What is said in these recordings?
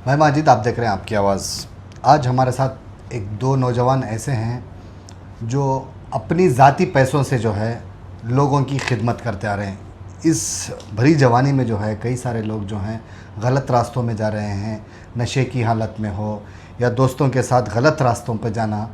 मैं माजिद, आप देख रहे हैं आपकी आवाज़। आज हमारे साथ एक दो नौजवान ऐसे हैं जो अपनी ज़ाती पैसों से जो है लोगों की खिदमत करते आ रहे हैं। इस भरी जवानी में जो है कई सारे लोग जो हैं गलत रास्तों में जा रहे हैं, नशे की हालत में हो या दोस्तों के साथ गलत रास्तों पर जाना,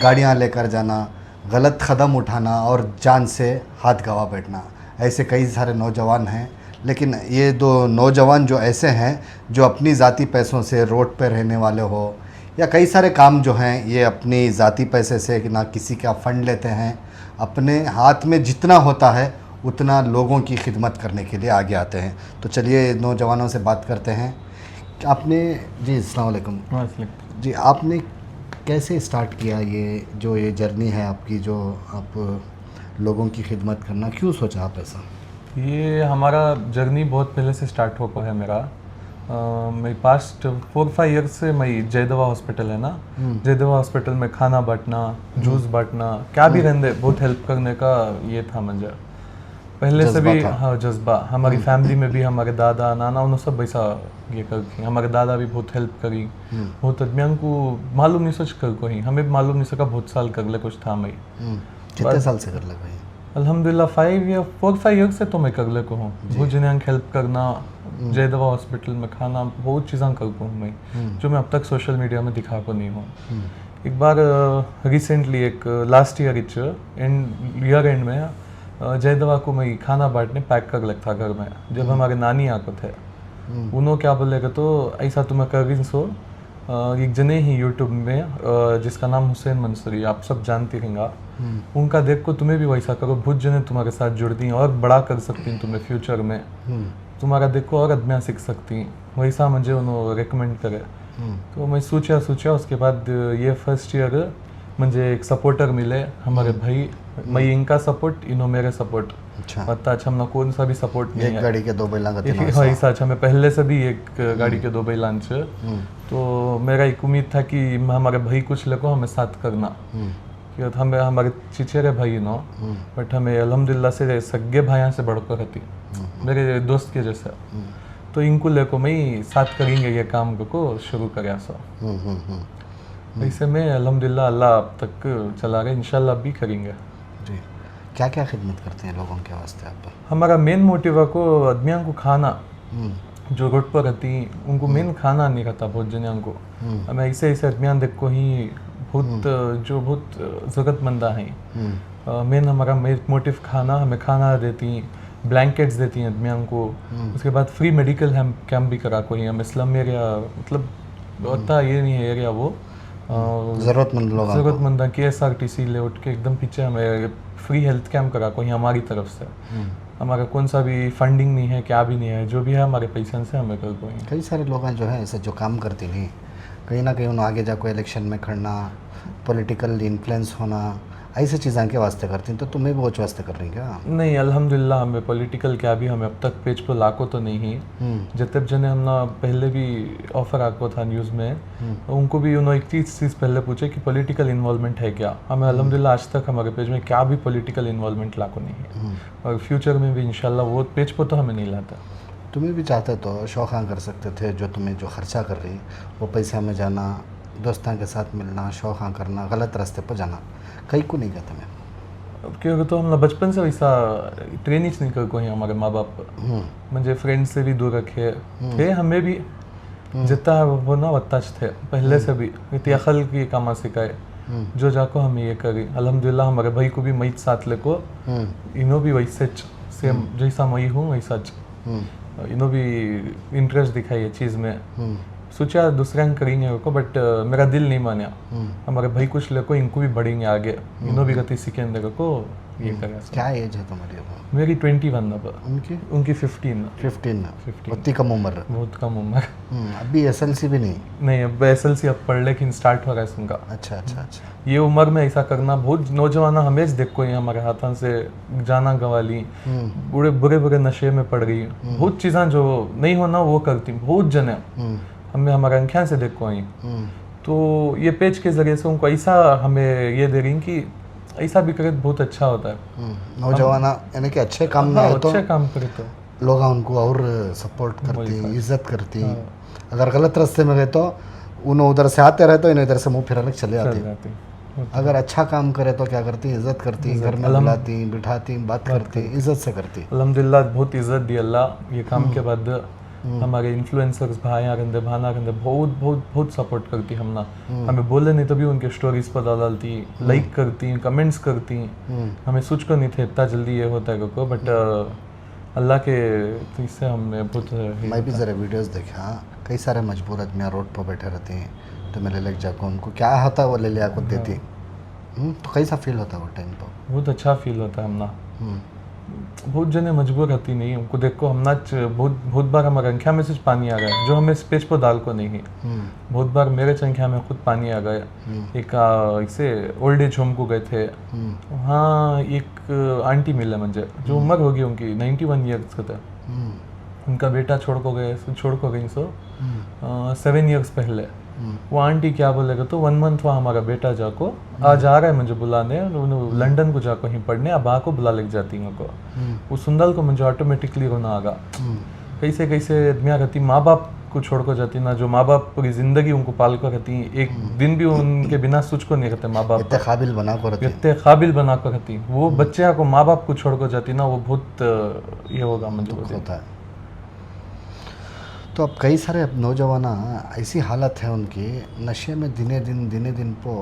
गाड़ियां लेकर जाना, गलत कदम उठाना और जान से हाथ गंवा बैठना। ऐसे कई सारे नौजवान हैं, लेकिन ये दो नौजवान जो ऐसे हैं जो अपनी ज़ाती पैसों से रोड पर रहने वाले हो या कई सारे काम जो हैं ये अपनी ज़ाती पैसे से ना किसी का फ़ंड लेते हैं, अपने हाथ में जितना होता है उतना लोगों की खिदमत करने के लिए आगे आते हैं। तो चलिए नौजवानों से बात करते हैं। आपने जी अस्सलाम वालेकुम जी, आपने कैसे स्टार्ट किया ये जर्नी है आपकी, जो आप लोगों की खिदमत करना, क्यों सोचा आप ऐसा? ये हमारा जर्नी बहुत पहले से स्टार्ट हो है मेरा। मैं पास्ट 4-5 ईयर्स से मैं जयदेवा हॉस्पिटल है ना, जयदेवा हॉस्पिटल में खाना बांटना, जूस बांटना, क्या भी रहने बहुत हेल्प करने का ये था मुझे पहले से भी। हाँ, जज्बा हमारी फैमिली में भी, हमारे दादा नाना उन्होंने सब ऐसा ये कर, हमारे दादा भी बहुत हेल्प करी। बहुत आदमियों को मालूम नहीं सोच कर कोई, हमें भी मालूम नहीं सका बहुत साल कर ले कुछ था। मैं कितने साल से कर ले भाई? अल्हम्दुलिल्लाह 4-5 ईयर से तो मैं कर ले को हूँ। बहुत जने हेल्प करना, जयदेवा हॉस्पिटल में खाना, बहुत चीज़ें कर को हूँ मैं, जो मैं अब तक सोशल मीडिया में दिखा को नहीं हूँ। एक बार रिसेंटली एक लास्ट ईयर ईयर एंड में जयदेवा को मैं खाना बांटने पैक कर लगता घर में, जब हमारे नानी आको थे। उन्होंने क्या बोलेगा तो ऐसा तुम्हें कर सो, एक जने ही यूट्यूब में जिसका नाम हुसैन मंसूरी, आप सब जानती रहेंगे, उनका देख को तुम्हें भी वैसा करो, बहुत जने तुम्हारे साथ जुड़ती हैं और बड़ा कर सकती हैं तुम्हें फ्यूचर में, तुम्हारा देखो और आदमियाँ सीख सकती हैं, वैसा मुझे उन्होंने रिकमेंड करे। तो मैं सोचा उसके बाद ये फर्स्ट ईयर मुझे एक सपोर्टर मिले, हमारे भाई, मैं इनका सपोर्ट, इन्हों मेरे सपोर्ट। अच्छा हम लोग कौन सा भी सपोर्ट नहीं है, एक गाड़ी के दो बैलां ऐसा। अच्छा, मैं पहले से भी एक गाड़ी के दो बैलां छ, तो मेरा एक उम्मीद था कि हमारे भाई कुछ लेको हमें साथ करना, कि हमें हमारे चिचेरे भाई नो, बट हमें अल्हम्दुलिल्लाह से सगे भाइयों से बढ़कर रहती, मेरे दोस्त के जैसे। तो इनको लेको मैं साथ करेंगे ये काम को शुरू कर सो। ऐसे में अल्हम्दुलिल्लाह अल्लाह अब तक चला रहे, इंशाल्लाह भी करेंगे जी। क्या क्या खिदमत करते हैं लोगों के वास्ते आप? हमारा मेन मोटिव है को आदमियों को खाना, जो रोड पर रहती उनको मेन खाना नहीं रहता बहुत जनियों को। हमें ऐसे आदमियाँ देख को ही बहुत जो बहुत ज़रूरतमंद हैं, मेन हमारा मोटिव खाना, हमें खाना देती, ब्लैंकेट्स देती हैं आदमियों को। उसके बाद फ्री मेडिकल कैंप भी करा कोई, हम स्लम एरिया, मतलब होता ये नहीं है एरिया, वो ज़रूरतमंद KSRTC ले उठ के एकदम पीछे हमें फ्री हेल्थ कैंप करा कोई हमारी तरफ से। हमारा कौन सा भी फंडिंग नहीं है, क्या भी नहीं है, जो भी है हमारे पैसे से हमें कर कोई। कई सारे लोग हैं जो है ऐसे जो काम करते नहीं, कहीं ना कहीं उन्हें आगे जाकर इलेक्शन में खड़ना, पॉलिटिकल इन्फ्लुएंस होना, ऐसी चीज़ें के वास्ते करती हैं। तो तुम्हें भी वो वास्ते कर रही क्या? नहीं, अल्हम्दुलिल्लाह हमें पॉलिटिकल क्या भी, हमें अब तक पेज पर लाको तो नहीं ही। जितने जने हमने पहले भी ऑफर आको था न्यूज़ में, उनको भी उन्होंने एक चीज़ पहले पूछे कि पॉलिटिकल इन्वॉल्वमेंट है क्या। हमें अल्हम्दुलिल्लाह आज तक हमारे पेज में क्या भी पॉलिटिकल इन्वॉल्वमेंट लाको नहीं है, और फ्यूचर में भी इंशाल्लाह वो पेज पर तो हमें नहीं लाता। तुम्हें भी चाहते तो शौक़ कर सकते थे, जो तुम्हें जो खर्चा कर रही वो पैसे में जाना, दोस्तों के साथ मिलना, शौक़ करना, गलत रास्ते पर जाना, कहीं को नहीं कहता मैं। क्योंकि तो हम बचपन से वैसा ट्रेन ही नहीं कर कोई, हमारे माँ बाप मुझे फ्रेंड से भी दूर रखे थे, हमें भी जितना वो ना वत्ताच थे पहले से भी, इतनी अकल की कामा सिखाए, जो जाको हमें ये करी। अल्हम्दुलिल्लाह हमारे भाई को भी मई साथ लेको, इन्हों भी वैसे सेम जैसा मई हूँ वैसा इन्हों भी इंटरेस्ट दिखाई है चीज़ में। सोचा दूसरा करेंगे को, बट मेरा दिल नहीं माना। हमारे भाई कुछ लेको, इनको भी बढ़ेंगे आगे, इन्हों भी गति सीखेंगे को ये करें। क्या एज है तुम्हारी? मेरी 21 अब, उनकी 15। उतनी कम उम्र? बहुत कम उम्र। अभी SLC भी नहीं? अब SLC अब पढ़ लेकिन स्टार्ट हो रहा है उनका। अच्छा। ये उम्र में ऐसा करना, बहुत नौजवान हमें देखो ये हमारे हाथों से जाना गवाली, बुरे नशे में पड़ गई, बहुत चीज़ें जो नहीं होना वो करती बहुत जने, हमें हमारे आँखें से देखो आई। तो ये पेज के ज़रिए से उनको ऐसा हमें ये दे रही कि ऐसा भी करे बहुत अच्छा होता है। नौजवान यानी कि अच्छे काम में अच्छे काम करे तो लोग उनको और सपोर्ट करते वही हैं, बात। इज्जत करती हैं। अगर गलत रास्ते में गए तो उन्हें उधर से आते रहते इन्हें इधर से मुंह फिरा के चले आते चल हैं। जाती अगर अच्छा काम करे तो क्या करती, इज्जत करती, घर में बुलाती, बिठाती, बात करती, इज्जत से करती। अल्हम्दुलिल्लाह बहुत इज्जत दी अल्लाह ये काम के बाद। हमारे इन्फ्लुएंसर्स भाइयाँ रंदे भाना रंदे बहुत बहुत बहुत सपोर्ट करती हम ना। हमें बोले नहीं तभी उनके स्टोरीज पर डालती, लाइक करती, कमेंट्स करती। हमें सोच को नहीं थे इतना जल्दी ये होता है को, बट अल्लाह के इससे हमने बहुत मैं भी ज़रा वीडियोस देखा, कई सारे मजबूर आदमी रोड पर बैठे रहते हैं, तो मैं ले जाकर उनको क्या होता है वो ले आकर देती। तो कैसा फील होता है वो टाइम पर? बहुत अच्छा फील होता है हम ना। बहुत जने मजबूर रहती नहीं उनको देखो हम ना बहुत बार हमारे अंख्या में से पानी आ गया जो हमें स्पेस पर डाल को नहीं है। बहुत बार मेरे संख्या में खुद पानी आ गया। एक इसे ओल्ड एज होम को गए थे, हाँ एक आंटी मिले मुझे जो उम्र होगी उनकी 91 ईयर्स का था। उनका बेटा छोड़ को गई 7 ईयर्स पहले। वो आंटी क्या बोलेगा तो 1 मंथ हुआ हमारा बेटा जाको आज आ रहा है मुझे बुलाने, लंदन को जाको ही पढ़ने, अब आको बुला लेके जाती हूँ को। वो सुंदल को मुझे ऑटोमेटिकली रोना आगा। कैसे कैसे आदमियाँ रहती माँ बाप को छोड़ को जाती ना, जो माँ बाप पूरी जिंदगी उनको पाल कर रहती, एक दिन भी उनके बिना सोच को नहीं रहते माँ बाप, इतने काबिल बना कर रहती, इतने काबिल बना कर रहती। वो बच्चे को माँ बाप को छोड़ कर जाती ना, वो बहुत ये होगा मुझे होता है। तो अब कई सारे अब नौजवान ऐसी हालत है उनकी, नशे में दिने दिन को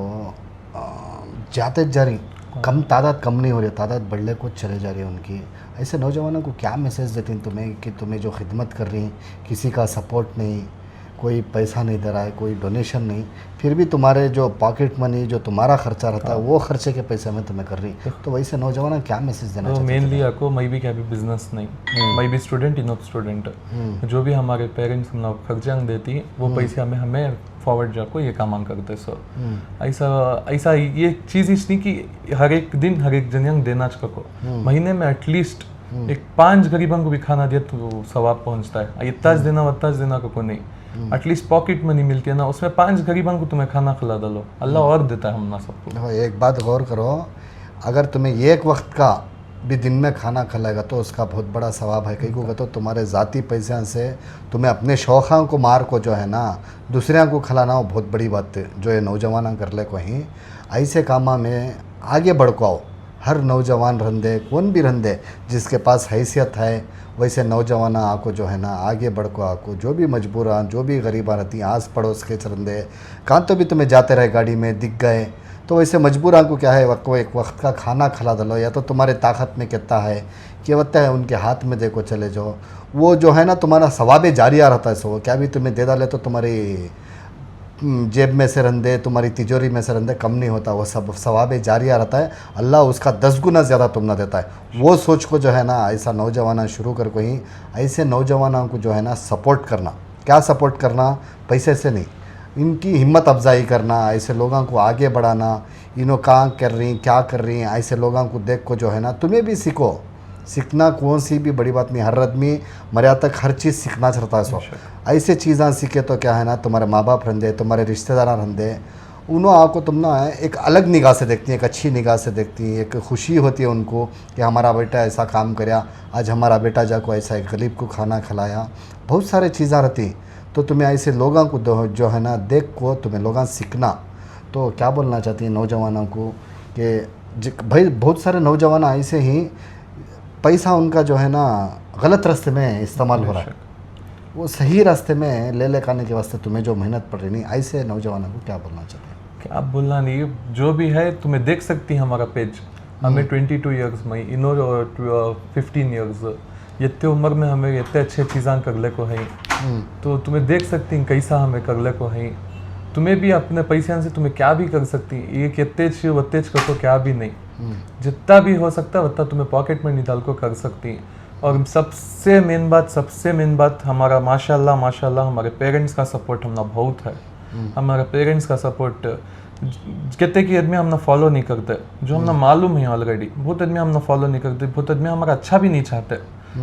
जाते जा रही, कम तादाद कम नहीं हो रही, तादाद बढ़ने को चले जा रही है उनकी। ऐसे नौजवानों को क्या मैसेज देती हैं तुम्हें कि तुम्हें जो खिदमत कर रही, किसी का सपोर्ट नहीं, कोई पैसा नहीं दे रहा है, कोई डोनेशन नहीं, फिर भी तुम्हारे जो पॉकेट मनी जो तुम्हारा खर्चा रहता है वो खर्चे के पैसे में तुम्हें कर रही, तो वैसे नौजवान क्या मैसेज देना चाहते हैं? मेनली आपको मैं भी क्या भी बिजनेस नहीं, मैं भी स्टूडेंट इनफ स्टूडेंट, जो भी हमारे पेरेंट्स हम खर्चा देती वो पैसे हमें फॉरवर्ड जाको ये काम करते। सो ऐसा ये चीज़ इसलिए कि हर एक दिन हर एक जन देना चाहिए, महीने में एटलीस्ट एक 5 गरीबों को भी खाना दिया तो सवाब पहुंचता है। इतना देना को नहीं, एटलीस्ट पॉकेट मनी मिलती है ना, उसमें 5 गरीबों को तुम्हें खाना खिला दो, अल्लाह और देता है हम ना सबको। एक बात गौर करो, अगर तुम्हें एक वक्त का भी दिन में खाना खिलाएगा तो उसका बहुत बड़ा सवाब है। कहीं को तो तुम्हारे ज़ाती पैसे से तुम्हें अपने शौक़ों को मार को जो है ना दूसरे को खिलाना वो बहुत बड़ी बात है, जो ये नौजवान कर ले को ही ऐसे कामा में आगे बढ़ को आओ। हर नौजवान रंदे कौन भी रंदे जिसके पास हैसियत है वैसे नौजवान आको जो है ना आगे बढ़ को आको, जो भी मजबूर जो भी गरीबा रहती आस पड़ोस के चरंदे कहाँ तो भी तुम्हें जाते रहे गाड़ी में दिख गए तो वैसे मजबूर को क्या है एक वक्त का खाना खिला दलो, या तो तुम्हारे ताकत में कितना है कि वत्ता है उनके हाथ में देखो चले जाओ, वो जो है ना तुम्हारा सवाब जारिया रहता है। सो क्या भी तुम्हें दे डाले तो तुम्हारी जेब में से रंदे तुम्हारी तिजोरी में से रंदे कम नहीं होता, वो सब सवाब जारिया रहता है, अल्लाह उसका 10 गुना ज़्यादा तुमने देता है। वो सोच को जो है ना ऐसा नौजवान शुरू कर को ही ऐसे नौजवानों को जो है ना सपोर्ट करना, क्या सपोर्ट करना, पैसे से नहीं, इनकी हिम्मत अफजाई करना, ऐसे लोगों को आगे बढ़ाना, इन्हों कहाँ कर रही क्या कर रही हैं, ऐसे लोगों को देख को जो है ना तुम्हें भी सीखो। सीखना कौन सी भी बड़ी बात नहीं, हर आदमी मर्या तक हर चीज़ सीखना चाहता है। सो ऐसे चीज़ें सीखे तो क्या है ना तुम्हारे माँ बाप रंदे तुम्हारे रिश्तेदार रंदे उन्हों आपको तुम ना एक अलग निगाह से देखती हैं, एक अच्छी निगाह से देखती हैं, एक खुशी होती है उनको कि हमारा बेटा ऐसा काम कराया, आज हमारा बेटा जाको ऐसा एक गरीब को खाना खिलाया, बहुत सारे चीज़ें रहती। तो तुम्हें ऐसे लोगों को जो है ना देख को तुम्हें लोग सीखना। तो क्या बोलना चाहती हैं नौजवानों को कि भाई बहुत सारे नौजवान ऐसे ही पैसा उनका जो है ना गलत रास्ते में इस्तेमाल हो रहा है, वो सही रास्ते में ले खाने के वास्ते तुम्हें जो मेहनत पड़ रही नहीं, ऐसे नौजवानों को क्या बोलना चाहते हैं? क्या बोलना नहीं, जो भी है तुम्हें देख सकती है हमारा पेज, हमें 22 ईयर्स में इनो 15 ईयर्स इतने उम्र में हमें इतने अच्छे चीज़ां कर ले को है, तो तुम्हें देख सकती हैं कैसा हमें कर ले को है। तुम्हें भी अपने पैसे से तुम्हें क्या भी कर सकती, ये कितेज वतेज कर तो क्या भी नहीं, जितना भी हो सकता है उतना तुम्हें पॉकेट में निकाल को कर सकती हैं। और सबसे मेन बात हमारा माशाल्लाह हमारे पेरेंट्स का सपोर्ट हमने बहुत है। हमारे पेरेंट्स का सपोर्ट कितने की आदमी हमने फॉलो नहीं करते, जो हमने मालूम है ऑलरेडी, बहुत आदमी हमने फॉलो नहीं करते, बहुत आदमी हमारा अच्छा भी नहीं चाहते,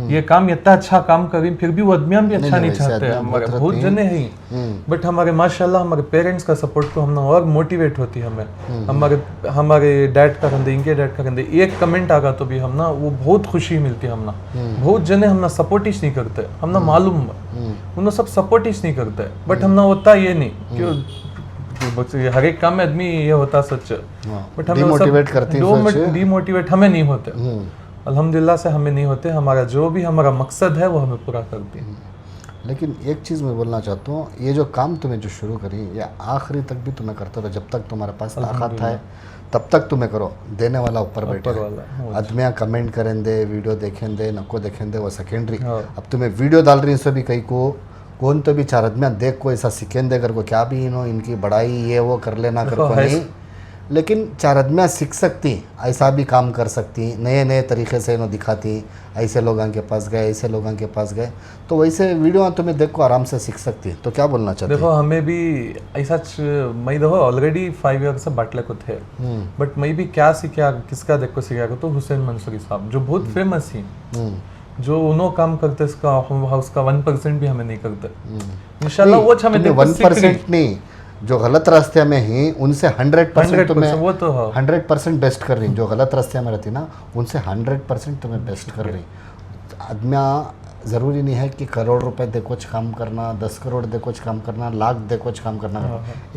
ये काम इतना अच्छा काम करें फिर भी वो आदमियां भी अच्छा नहीं चाहते आदमी हमारे बहुत बहुत रहते जने हैं बट हमारे माशाल्लाह हमारे पेरेंट्स का सपोर्ट को हमने और मोटिवेट होती हमें हमारे हमारे डैड का कंधे इनके डैड का कंधे एक कमेंट आगा तो भी हम ना वो बहुत खुशी मिलती हमना बहुत जने हमना सपोर्ट ही नहीं करते हमना मालूम उन्हें सब सपोर्ट ही नहीं करते बट हमना होता ये नहीं क्यों हर एक काम में आदमी ये होता सच बट हमें डिमोटिवेट करती हैं डिमोटिवेट हमें नहीं होते अल्हम्दुलिल्लाह से हमें नहीं होते हमारा जो भी हमारा मकसद है वो हमें पूरा करती है लेकिन एक चीज़ मैं बोलना चाहता हूँ ये जो काम तुम्हें जो शुरू करी ये आखिरी तक भी तुम्हें करते रहो जब तक तुम्हारे पास ताकत है तब तक तुम्हें करो देने वाला ऊपर बैठे आदमियाँ कमेंट करें दे वीडियो देखें दे नको देखें दे वो सेकेंडरी अब तुम्हें वीडियो डाल रही है भी कहीं को कौन तो भी चार आदमियाँ देख को ऐसा सीखें दे कर को क्या भी इन्हों इनकी बड़ाई ये वो कर लेना कर को नहीं लेकिन चार आदमियाँ सीख सकती ऐसा भी काम कर सकती नए नए तरीके से इन्हों दिखाती ऐसे लोगों के पास गए ऐसे लोगों के पास गए तो वैसे वीडियो तुम्हें देख को आराम से सीख सकती तो क्या बोलना चाहते देखो हमें भी ऐसा मैं देखो ऑलरेडी 5 ईयर से बाटले को थे बट मैं भी क्या सीखा किसका देख को सीखा तो हुसैन मंसूरी साहब जो बहुत फेमस ही जो उन्होंने काम करते उसका 1% भी हमें नहीं करते इंशाल्लाह वो हमें 1% नहीं जो गलत रास्ते में ही उनसे 100% तुम्हें वो तो 100% बेस्ट कर रही जो गलत रास्ते में रहती ना उनसे 100% तुम्हें बेस्ट कर रही आदमियाँ ज़रूरी नहीं है कि करोड़ रुपए दे कुछ काम करना 10 करोड़ दे कुछ काम करना लाख दे कुछ काम करना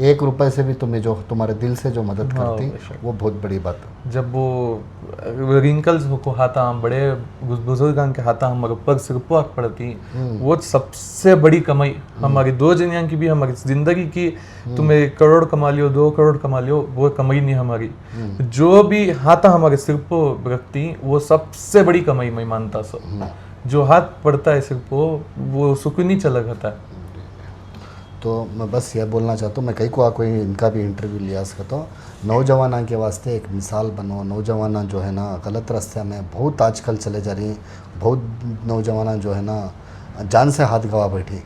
1 रुपए से भी तुम्हें जो तुम्हारे दिल से जो मदद करती वो बहुत बड़ी बात है जब वो रिंकल्स को हाथा हम बड़े बुजुर्गों के हाथा हमारे ऊपर सिर्फ आग पड़ती वो सबसे बड़ी कमाई हमारी 2 जनिया की भी हमारी जिंदगी की तुम्हें करोड़ कमा लियो 2 करोड़ कमा लियो वो कमाई नहीं हमारी जो भी हाथा हमारे सिर पर रखती वो सबसे बड़ी कमाई मैं मानता सो जो हाथ पड़ता है सिर्फ वो सुकून ही चला जाता है तो मैं बस यह बोलना चाहता हूँ मैं कहीं को कोई इनका भी इंटरव्यू लिया सकता हूँ नौजवाना के वास्ते एक मिसाल बनो नौजवाना जो है ना गलत रास्ते में बहुत आजकल चले जा रही हैं बहुत नौजवाना जो है ना जान से हाथ गवा बैठी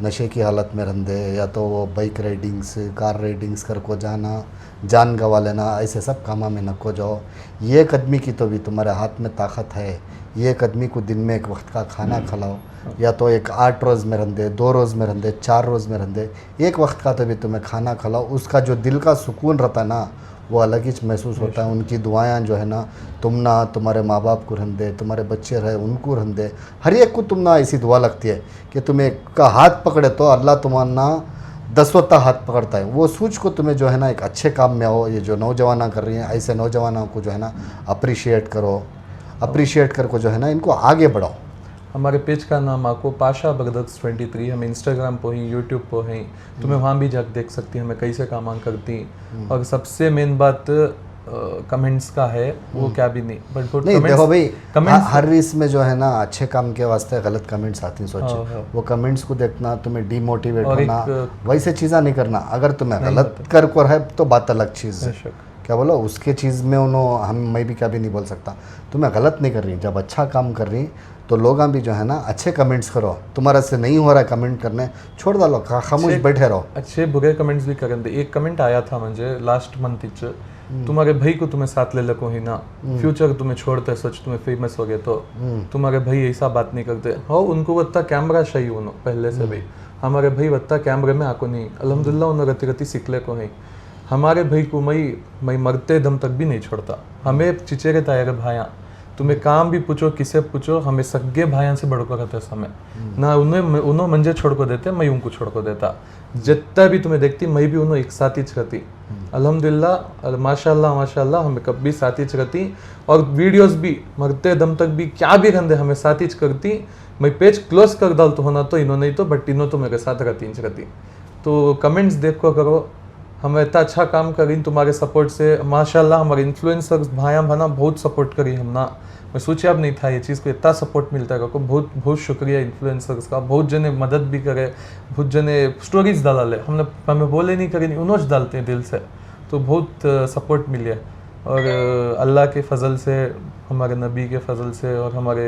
नशे की हालत में रंधे या तो वो बाइक राइडिंग्स कार राइडिंग्स कर को जाना जान गवा लेना ऐसे सब कामा में नको जाओ ये एक आदमी की तो भी तुम्हारे हाथ में ताकत है ये एक आदमी को दिन में एक वक्त का खाना खिलाओ या तो एक 8 रोज़ में रंधे 2 रोज़ में रंधे 4 रोज़ में रंधे एक वक्त का तो भी तुम्हें खाना खिलाओ उसका जो दिल का सुकून रहता है ना वो अलग ही महसूस होता है उनकी दुआएं जो है ना तुम ना तुम्हारे माँ बाप को रंधे तुम्हारे बच्चे रहे उनको रंधे हर एक को तुम ना ऐसी दुआ लगती है कि तुम्हें का हाथ पकड़े तो अल्लाह तुम्हारा ना 10 हाथ पकड़ता है वो सोच को तुम्हें जो है ना एक अच्छे काम में आओ ये जो नौजवाना कर रही हैं ऐसे नौजवानों को जो है ना अप्रिशिएट करो अप्रिशिएट कर को जो है ना इनको आगे बढ़ाओ हमारे पेज का नाम आपको पाशा बगदक्स 23 हम इंस्टाग्राम पर ही यूट्यूब पर हैं तुम्हें वहाँ भी जाकर देख सकती हैं हमें कैसे काम करती और सबसे मेन बात कमेंट्स का है वो क्या भी नहीं बट नहीं देखो भाई हर इसमें जो है ना अच्छे काम के वास्ते गलत कमेंट्स आती हैं सोचे वो कमेंट्स को देखना तुम्हें डिमोटिवेट होना वैसे चीज़ा नहीं करना अगर तुम्हें गलत कर को है तो बात अलग चीज़ है क्या बोलो उसके चीज़ में उन्होंने हम मैं भी क्या भी नहीं बोल सकता तुम्हें गलत नहीं कर रही जब अच्छा काम कर रही तो लोग भी जो है ना अच्छे कमेंट्स करो तुम्हारा से नहीं हो रहा है कमेंट करने छोड़ डालो खामोश बैठे रहो अच्छे बुरे कमेंट्स भी करें एक कमेंट आया था मुझे लास्ट मंथ तुम्हारे भाई को तुम्हें साथ ले लको ही ना फ्यूचर तुम्हें छोड़ते सच तुम्हें फेमस हो गए तो तुम्हारे भाई ऐसा बात नहीं करते हो उनको वत्ता कैमरा चाहिए उन्होंने पहले से भाई हमारे भाई वत्ता कैमरे में आको नहीं अल्हम्दुलिल्लाह उन्होंने रती रती सीख ले को ही हमारे भाई को मैं मरते दम तक भी नहीं छोड़ता हमें चिचेरे तायरे भाया तुम्हें काम भी पूछो किसे पूछो हमें सगे भाइयों से बढ़कर रहते समय ना उन्हें मंजे छोड़ को देते मैं उनको छोड़ को देता जितना भी तुम्हें देखती मैं भी उन्हें एक साथ ही रहती अल्हम्दुलिल्लाह माशाल्लाह माशाल्लाह हमें कभी साथ ही रहती और वीडियोस भी मरते दम तक भी क्या भी रंधे हमें साथ ही करती मैं पेज क्लोज कर डाल तो होना तो इन्होंने नहीं तो बट इन्हों तो मेरे साथ रहती तो कमेंट्स देखो करो हमें इतना अच्छा काम करी तुम्हारे सपोर्ट से माशाल्लाह हमारे इन्फ्लुएंसर्स भाया भाना बहुत सपोर्ट करी हम ना मैं सोचा अब नहीं था ये चीज़ को इतना सपोर्ट मिलता है को बहुत बहुत शुक्रिया इन्फ्लुएंसर्स का बहुत जने मदद भी करे बहुत जने स्टोरीज डाला ले हमें बोले नहीं करी उन्होंने डालते हैं दिल से तो बहुत सपोर्ट मिली है और अल्लाह के फजल से हमारे नबी के फजल से और हमारे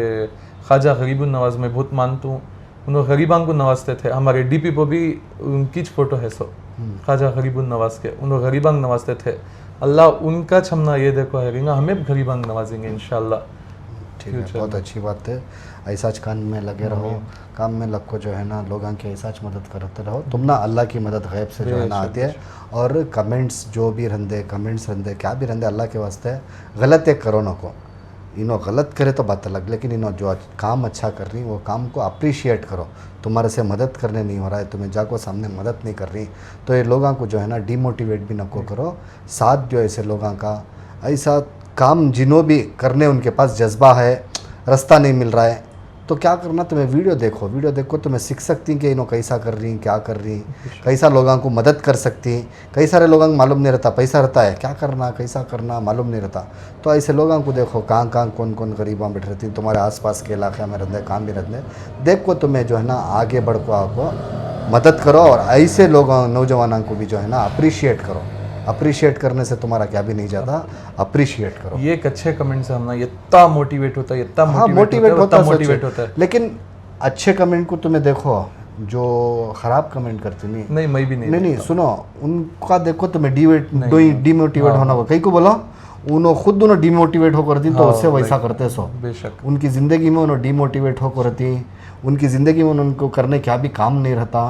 ख्वाजा गरीबुन नवाज में बहुत मानता हूँ उन्होंने गरीबां को नवाजते थे हमारे डीपी पर भी उनकी फ़ोटो है सो ख्वाजा गरीबुन नवाज के उन्होंने गरीबां नवाजते थे अल्लाह उनका छमना ये देखो है हमें गरीबां नवाजेंगे इंशाल्लाह ठीक है, फ्यूचर बहुत में। अच्छी बात है। ऐसा काम में लगे रहो, काम में लग को जो है ना लोगों की ऐसा मदद करते रहो, तुम ना अल्लाह की मदद गैब से जो है ना आती है। और कमेंट्स जो भी रंदे, कमेंट्स रंदे क्या भी रंदे, अल्लाह के वास्ते गलत एक करो ना को, इन्हों गलत करे तो बात अलग, लेकिन इन्हों जो काम अच्छा कर रही वो काम को अप्रिशिएट करो। तुम्हारे से मदद करने नहीं हो रहा है, तुम्हें जाको सामने मदद नहीं कर रही, तो ये लोगों को जो है ना डिमोटिवेट भी नको करो। साथ जो ऐसे लोगों का ऐसा काम जिन्हों भी करने उनके पास जज्बा है, रास्ता नहीं मिल रहा है, तो क्या करना, तुम्हें वीडियो देखो तुम्हें सीख सकती कि इन्हों कैसा कर रही, क्या कर रही, कैसा लोगों को मदद कर सकती। कई सारे लोगों को मालूम नहीं रहता, पैसा रहता है क्या करना कैसा करना मालूम नहीं रहता, तो ऐसे लोगों को देखो कहाँ कहाँ कौन कौन गरीबां बैठ रहती, तुम्हारे आसपास के इलाके में रहते, काम भी रहते, देखो तुम्हें जो है ना आगे बढ़ को आपको मदद करो। और ऐसे लोगों नौजवानों को भी जो है ना अप्रिशिएट करो। अप्रिशिएट करने से तुम्हारा क्या भी नहीं जाता, अप्रिशिएट करो। ये एक अच्छे कमेंट से हम ना इतना मोटिवेट होता है, इतना हाँ मोटिवेट होता मोटिवेट होता है। लेकिन अच्छे कमेंट को तुम्हें देखो, जो खराब कमेंट करते नहीं मैं भी नहीं सुनो, उनका देखो तुम्हें डिमोटिवेट होना होगा। कई को बोलो उन्होंने खुद उन्होंने डिमोटिवेट होकर दी, तो उससे वैसा करते सो बेशक उनकी ज़िंदगी में उन्होंने डिमोटिवेट होकर रहती, उनकी ज़िंदगी में उनको करने क्या भी काम नहीं रहता,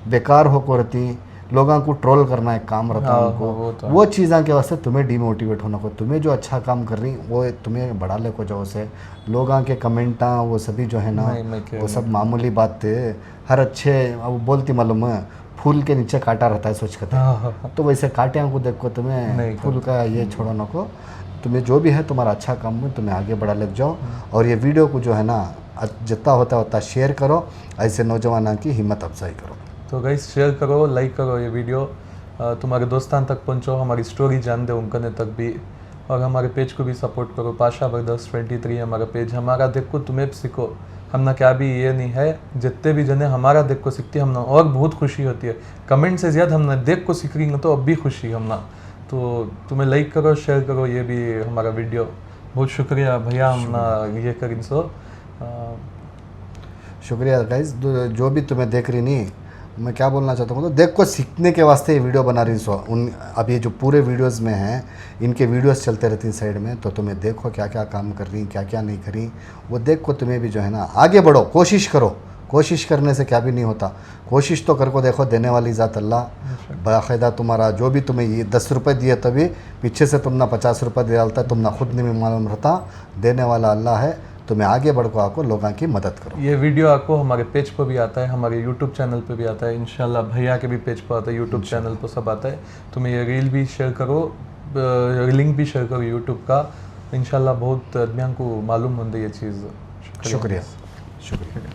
बेकार होकर रहती, लोगों को ट्रोल करना एक काम रहता है उनको। वो चीज़ों के वास्ते तुम्हें डिमोटिवेट होना को, तुम्हें जो अच्छा काम कर रही वो तुम्हें बढ़ा ले को जाओ से। लोगों के कमेंटा वो सभी जो है ना वो सब मामूली बात थे। हर अच्छे अब बोलती मालूम है फूल के नीचे कांटा रहता है सोच कर, तो वैसे कांटियाँ को देखो तुम्हें फूल का ये छोड़ो ना को, तुम्हें जो भी है तुम्हारा अच्छा काम में तुम्हें आगे बढ़ा लग जाओ। और ये वीडियो को जो है ना जितना होता है उतना शेयर करो, ऐसे नौजवानों की हिम्मत अफजाई करो। तो गाइस शेयर करो, लाइक करो ये वीडियो, तुम्हारे दोस्तान तक पहुंचो, हमारी स्टोरी जान दे उनकने तक भी, और हमारे पेज को भी सपोर्ट करो। पाशा ब्रदर्स 23 हमारा पेज, हमारा देखो तुम्हें भी सीखो, हमना क्या भी ये नहीं है, जितने भी जने हमारा देख को सीखती है हमना और बहुत खुशी होती है। कमेंट से ज़्यादा हमने देख को सीख रही तो अब भी खुशी हमना। तो तुम्हें लाइक करो, शेयर करो ये भी हमारा वीडियो। बहुत शुक्रिया भैया, हमना ये करें सो शुक्रिया गाइस। जो भी तुम्हें देख रही नहीं, मैं क्या बोलना चाहता हूँ तो देख को सीखने के वास्ते ये वीडियो बना रही सो उन। अब ये जो पूरे वीडियोस में हैं इनके वीडियोस चलते रहती हैं साइड में, तो तुम्हें देखो क्या क्या काम कर रही क्या क्या नहीं करी, वो देख को तुम्हें भी जो है ना आगे बढ़ो, कोशिश करो। कोशिश करने से क्या भी नहीं होता, कोशिश तो कर को देखो, देने वाली ज़ात अल्लाह। बाकायदा तुम्हारा जो भी तुम्हें ये 10 रुपये दिए तभी पीछे से तुम ना 50 रुपये दे डालता, तुम ना खुद नहीं मालूम रहता, देने वाला अल्लाह है। तुम्हें आगे बढ़ को आको लोगों की मदद करो। ये वीडियो आपको हमारे पेज पर भी आता है, हमारे यूट्यूब चैनल पे भी आता है, इंशाल्लाह भैया के भी पेज पर आता है, यूट्यूब चैनल पर सब आता है। तुम्हें ये रील भी शेयर करो, लिंक भी शेयर करो यूट्यूब का, इंशाल्लाह बहुत आदमियों को मालूम होंगे ये चीज़। शुक्रिया शुक्रिया।